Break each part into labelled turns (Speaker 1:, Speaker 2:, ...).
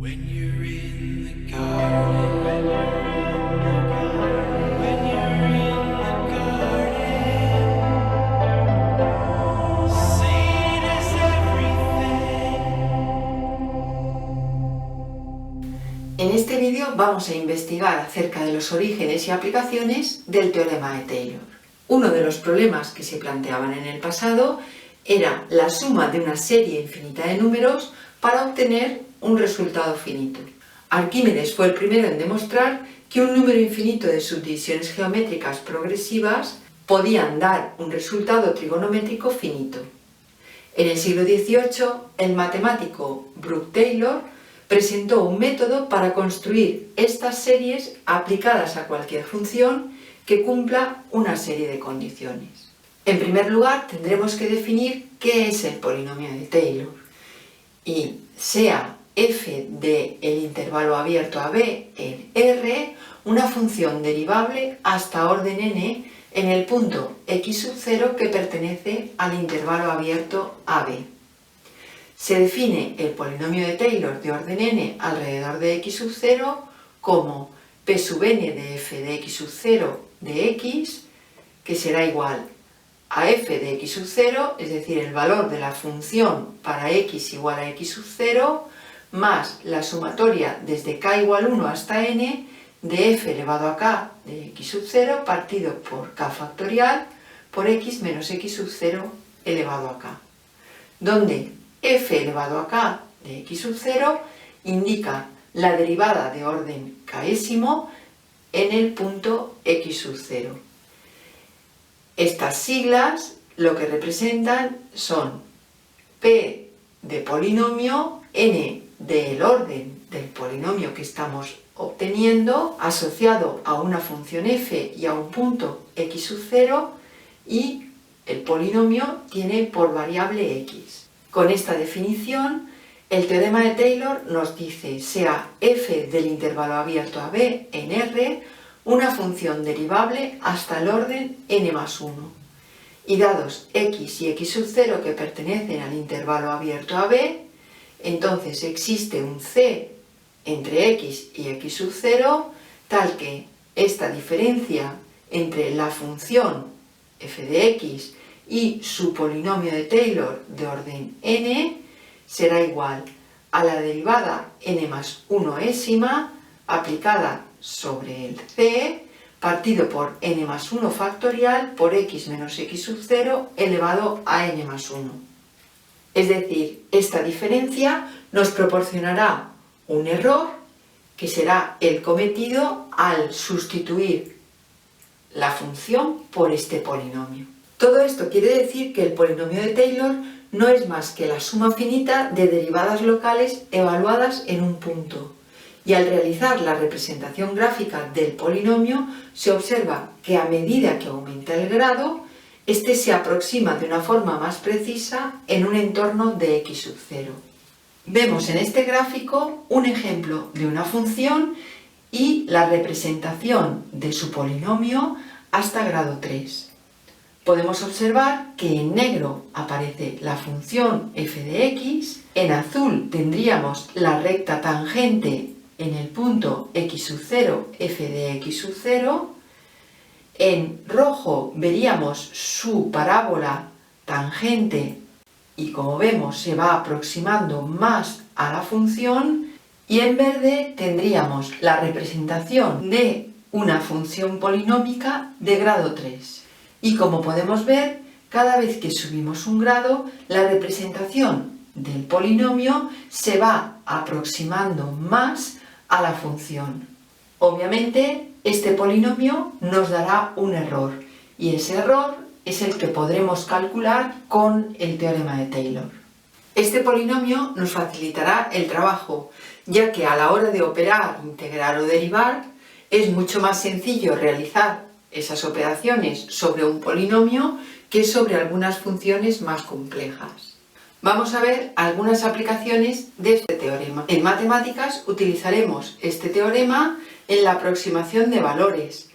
Speaker 1: When you're in the garden, when you're in the garden, seed is everything.
Speaker 2: En este vídeo vamos a investigar acerca de los orígenes y aplicaciones del teorema de Taylor. Uno de los problemas que se planteaban en el pasado era la suma de una serie infinita de números para obtener un resultado finito. Arquímedes fue el primero en demostrar que un número infinito de subdivisiones geométricas progresivas podían dar un resultado trigonométrico finito. En el siglo XVIII, el matemático Brooke Taylor presentó un método para construir estas series aplicadas a cualquier función que cumpla una serie de condiciones. En primer lugar, tendremos que definir qué es el polinomio de Taylor. Y sea f del intervalo abierto a b en R una función derivable hasta orden n en el punto x sub 0 que pertenece al intervalo abierto a b. Se define el polinomio de Taylor de orden n alrededor de x sub 0 como p sub n de f de x sub 0 de x, que será igual a f de x sub 0, es decir, el valor de la función para x igual a x sub 0, más la sumatoria desde k igual 1 hasta n de f elevado a k de x sub 0 partido por k factorial por x menos x sub 0 elevado a k, donde f elevado a k de x sub 0 indica la derivada de orden késimo en el punto x sub 0. Estas siglas lo que representan son p de polinomio, n del orden del polinomio que estamos obteniendo asociado a una función f y a un punto x sub 0, y el polinomio tiene por variable x. Con esta definición, el teorema de Taylor nos dice sea f del intervalo abierto a b en R una función derivable hasta el orden n más 1. Y dados x y x sub 0 que pertenecen al intervalo abierto a b, entonces existe un c entre x y x sub 0, tal que esta diferencia entre la función f de x y su polinomio de Taylor de orden n será igual a la derivada n más 1ésima aplicada sobre el c partido por n más 1 factorial por x menos x sub 0 elevado a n más 1. Es decir, esta diferencia nos proporcionará un error que será el cometido al sustituir la función por este polinomio. Todo esto quiere decir que el polinomio de Taylor no es más que la suma finita de derivadas locales evaluadas en un punto. Y al realizar la representación gráfica del polinomio se observa que a medida que aumenta el grado, este se aproxima de una forma más precisa en un entorno de x sub 0. Vemos en este gráfico un ejemplo de una función y la representación de su polinomio hasta grado 3. Podemos observar que en negro aparece la función f de x, en azul tendríamos la recta tangente en el punto x sub 0 f de x sub 0, en rojo veríamos su parábola tangente y como vemos se va aproximando más a la función, y en verde tendríamos la representación de una función polinómica de grado 3. Y como podemos ver, cada vez que subimos un grado, la representación del polinomio se va aproximando más a la función. Obviamente, este polinomio nos dará un error, y ese error es el que podremos calcular con el teorema de Taylor. Este polinomio nos facilitará el trabajo, ya que a la hora de operar, integrar o derivar, es mucho más sencillo realizar esas operaciones sobre un polinomio que sobre algunas funciones más complejas. Vamos a ver algunas aplicaciones de este teorema. En matemáticas utilizaremos este teorema en la aproximación de valores,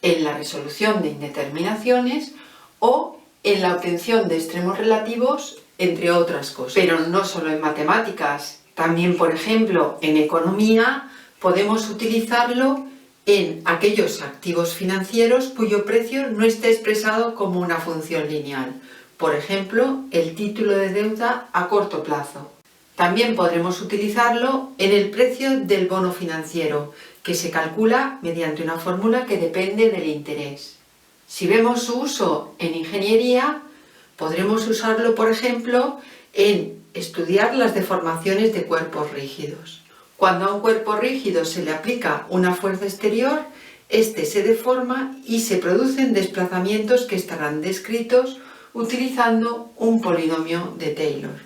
Speaker 2: en la resolución de indeterminaciones o en la obtención de extremos relativos, entre otras cosas. Pero no solo en matemáticas, También, por ejemplo, en economía podemos utilizarlo en aquellos activos financieros cuyo precio no esté expresado como una función lineal. Por ejemplo, el título de deuda a corto plazo. También podremos utilizarlo en el precio del bono financiero, que se calcula mediante una fórmula que depende del interés. Si vemos su uso en ingeniería, podremos usarlo, por ejemplo, en estudiar las deformaciones de cuerpos rígidos. Cuando a un cuerpo rígido se le aplica una fuerza exterior, este se deforma y se producen desplazamientos que estarán descritos utilizando un polinomio de Taylor.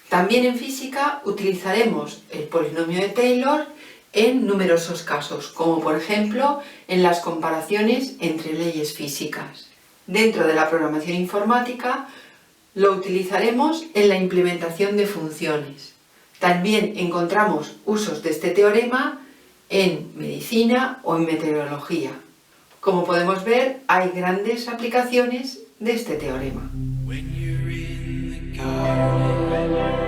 Speaker 2: También en física utilizaremos el polinomio de Taylor en numerosos casos, como por ejemplo en las comparaciones entre leyes físicas. Dentro de la programación informática lo utilizaremos en la implementación de funciones. También encontramos usos de este teorema en medicina o en meteorología. Como podemos ver, hay grandes aplicaciones de este teorema.
Speaker 1: When you're in the garden.